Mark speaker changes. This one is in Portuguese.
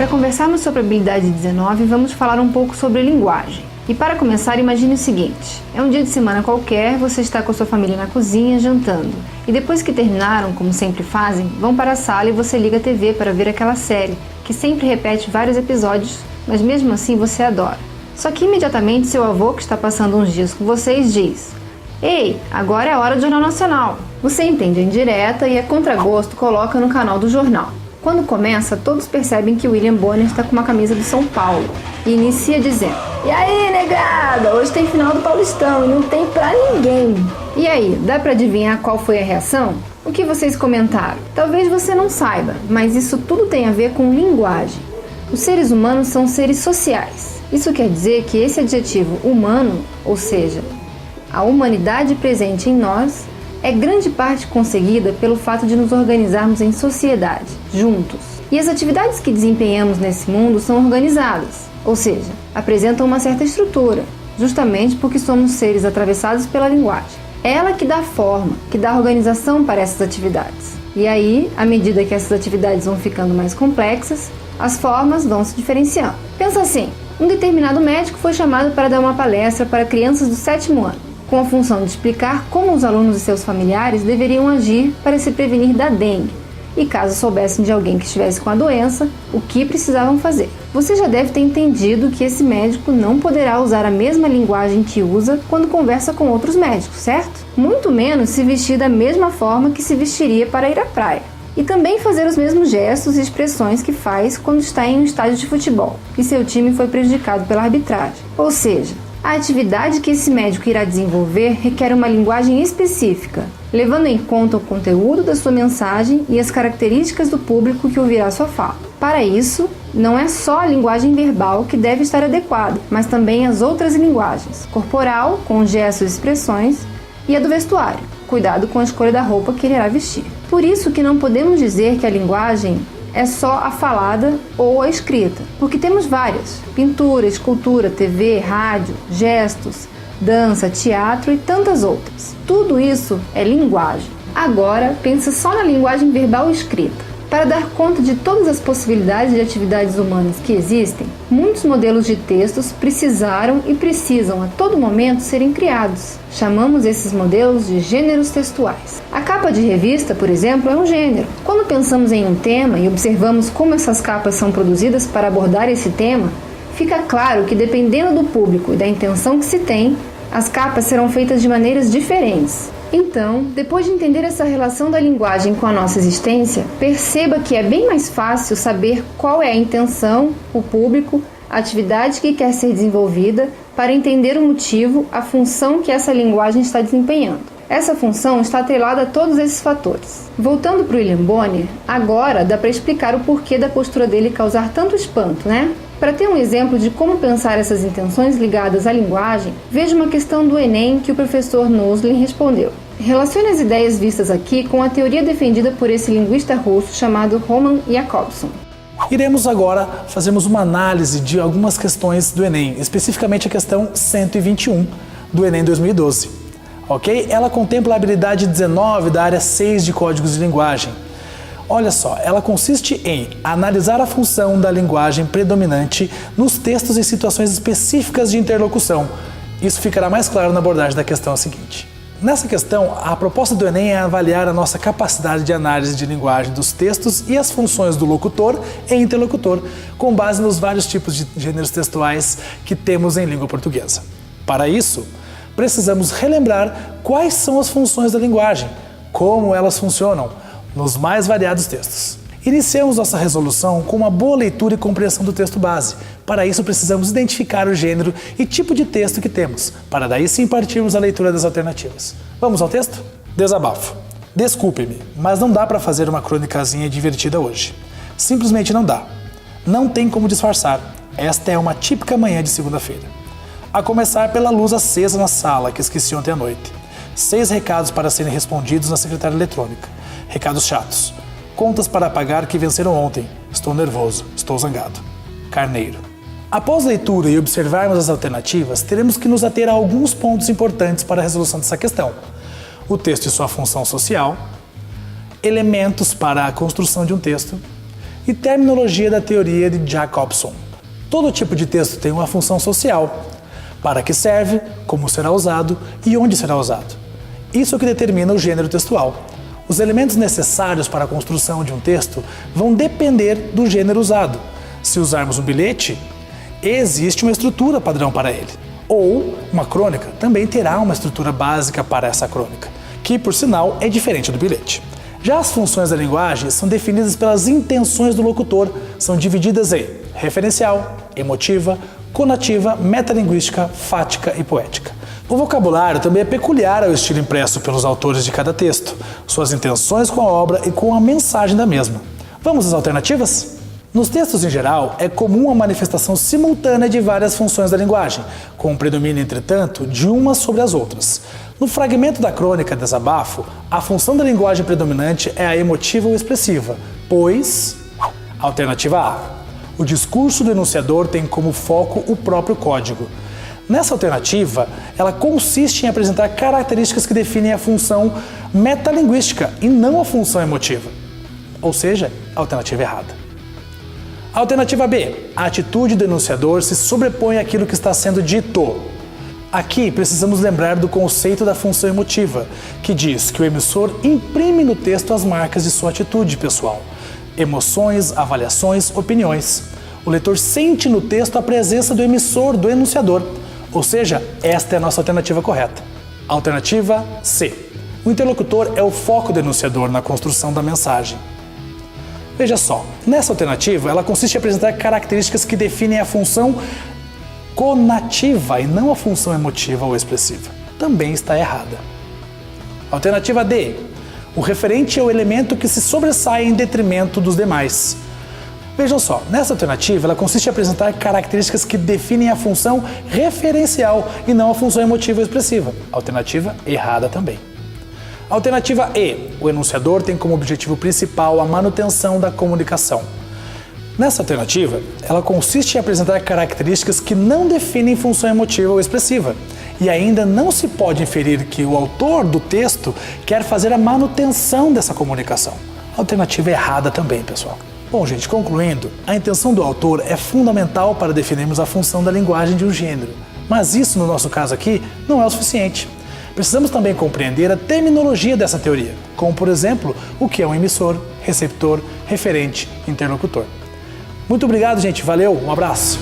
Speaker 1: Para conversarmos sobre a habilidade 19, vamos falar um pouco sobre linguagem. E para começar, imagine o seguinte: é um dia de semana qualquer, você está com a sua família na cozinha, jantando. E depois que terminaram, como sempre fazem, vão para a sala e você liga a TV para ver aquela série, que sempre repete vários episódios, mas mesmo assim você adora. Só que imediatamente seu avô, que está passando uns dias com vocês, diz: "Ei, agora é a hora do Jornal Nacional." Você entende a indireta e, a contragosto, coloca no canal do jornal. Quando começa, todos percebem que William Bonner está com uma camisa do São Paulo e inicia dizendo: "E aí, negada, hoje tem final do Paulistão e não tem pra ninguém." E aí, dá pra adivinhar qual foi a reação? O que vocês comentaram? Talvez você não saiba, mas isso tudo tem a ver com linguagem. Os seres humanos são seres sociais. Isso quer dizer que esse adjetivo humano, ou seja, a humanidade presente em nós, é grande parte conseguida pelo fato de nos organizarmos em sociedade, juntos. E as atividades que desempenhamos nesse mundo são organizadas, ou seja, apresentam uma certa estrutura, justamente porque somos seres atravessados pela linguagem. É ela que dá forma, que dá organização para essas atividades. E aí, à medida que essas atividades vão ficando mais complexas, as formas vão se diferenciando. Pensa assim: um determinado médico foi chamado para dar uma palestra para crianças do 7º ano, com a função de explicar como os alunos e seus familiares deveriam agir para se prevenir da dengue, e caso soubessem de alguém que estivesse com a doença, o que precisavam fazer. Você já deve ter entendido que esse médico não poderá usar a mesma linguagem que usa quando conversa com outros médicos, certo? Muito menos se vestir da mesma forma que se vestiria para ir à praia. E também fazer os mesmos gestos e expressões que faz quando está em um estádio de futebol e seu time foi prejudicado pela arbitragem. Ou seja, a atividade que esse médico irá desenvolver requer uma linguagem específica, levando em conta o conteúdo da sua mensagem e as características do público que ouvirá sua fala. Para isso, não é só a linguagem verbal que deve estar adequada, mas também as outras linguagens: corporal, com gestos e expressões, e a do vestuário. Cuidado com a escolha da roupa que ele irá vestir. Por isso que não podemos dizer que a linguagem é só a falada ou a escrita, porque temos várias: pintura, escultura, TV, rádio, gestos, dança, teatro e tantas outras. Tudo isso é linguagem. Agora, pensa só na linguagem verbal e escrita. Para dar conta de todas as possibilidades de atividades humanas que existem, muitos modelos de textos precisaram e precisam a todo momento serem criados. Chamamos esses modelos de gêneros textuais. A capa de revista, por exemplo, é um gênero. Quando pensamos em um tema e observamos como essas capas são produzidas para abordar esse tema, fica claro que, dependendo do público e da intenção que se tem, as capas serão feitas de maneiras diferentes. Então, depois de entender essa relação da linguagem com a nossa existência, perceba que é bem mais fácil saber qual é a intenção, o público, a atividade que quer ser desenvolvida, para entender o motivo, a função que essa linguagem está desempenhando. Essa função está atrelada a todos esses fatores. Voltando para o William Bonner, agora dá para explicar o porquê da postura dele causar tanto espanto, né? Para ter um exemplo de como pensar essas intenções ligadas à linguagem, veja uma questão do Enem que o professor Noslin respondeu. Relacione as ideias vistas aqui com a teoria defendida por esse linguista russo chamado Roman Jakobson.
Speaker 2: Iremos agora fazermos uma análise de algumas questões do Enem, especificamente a questão 121 do Enem 2012. Ok? Ela contempla a habilidade 19 da área 6 de códigos de linguagem. Olha só, ela consiste em analisar a função da linguagem predominante nos textos e situações específicas de interlocução. Isso ficará mais claro na abordagem da questão seguinte. Nessa questão, a proposta do Enem é avaliar a nossa capacidade de análise de linguagem dos textos e as funções do locutor e interlocutor, com base nos vários tipos de gêneros textuais que temos em língua portuguesa. Para isso, precisamos relembrar quais são as funções da linguagem, como elas funcionam nos mais variados textos. Iniciamos nossa resolução com uma boa leitura e compreensão do texto base. Para isso, precisamos identificar o gênero e tipo de texto que temos, para daí sim partirmos a leitura das alternativas. Vamos ao texto? Desabafo. Desculpe-me, mas não dá para fazer uma crônicazinha divertida hoje. Simplesmente não dá. Não tem como disfarçar. Esta é uma típica manhã de segunda-feira. A começar pela luz acesa na sala, que esqueci ontem à noite. 6 recados para serem respondidos na secretária eletrônica. Recados chatos. Contas para pagar que venceram ontem. Estou nervoso, estou zangado. Carneiro. Após leitura e observarmos as alternativas, teremos que nos ater a alguns pontos importantes para a resolução dessa questão. O texto e sua função social, elementos para a construção de um texto, e terminologia da teoria de Jacobson. Todo tipo de texto tem uma função social. Para que serve, como será usado e onde será usado. Isso é o que determina o gênero textual. Os elementos necessários para a construção de um texto vão depender do gênero usado. Se usarmos um bilhete, existe uma estrutura padrão para ele. Ou uma crônica também terá uma estrutura básica para essa crônica, que, por sinal, é diferente do bilhete. Já as funções da linguagem são definidas pelas intenções do locutor, são divididas em referencial, emotiva, conativa, metalinguística, fática e poética. O vocabulário também é peculiar ao estilo impresso pelos autores de cada texto, suas intenções com a obra e com a mensagem da mesma. Vamos às alternativas? Nos textos em geral, é comum a manifestação simultânea de várias funções da linguagem, com um predomínio, entretanto, de umas sobre as outras. No fragmento da crônica Desabafo, a função da linguagem predominante é a emotiva ou expressiva, pois... Alternativa A. O discurso do enunciador tem como foco o próprio código. Nessa alternativa, ela consiste em apresentar características que definem a função metalinguística e não a função emotiva. Ou seja, a alternativa errada. Alternativa B. A atitude do enunciador se sobrepõe àquilo que está sendo dito. Aqui precisamos lembrar do conceito da função emotiva, que diz que o emissor imprime no texto as marcas de sua atitude pessoal. Emoções, avaliações, opiniões. O leitor sente no texto a presença do emissor, do enunciador. Ou seja, esta é a nossa alternativa correta. Alternativa C. O interlocutor é o foco do enunciador na construção da mensagem. Veja só, nessa alternativa ela consiste em apresentar características que definem a função conativa e não a função emotiva ou expressiva. Também está errada. Alternativa D. O referente é o elemento que se sobressai em detrimento dos demais. Vejam só, nessa alternativa ela consiste em apresentar características que definem a função referencial e não a função emotiva ou expressiva. Alternativa errada também. Alternativa E. O enunciador tem como objetivo principal a manutenção da comunicação. Nessa alternativa, ela consiste em apresentar características que não definem função emotiva ou expressiva. E ainda não se pode inferir que o autor do texto quer fazer a manutenção dessa comunicação. Alternativa errada também, pessoal. Bom, gente, concluindo, a intenção do autor é fundamental para definirmos a função da linguagem de um gênero. Mas isso, no nosso caso aqui, não é o suficiente. Precisamos também compreender a terminologia dessa teoria, como, por exemplo, o que é um emissor, receptor, referente, interlocutor. Muito obrigado, gente. Valeu, um abraço.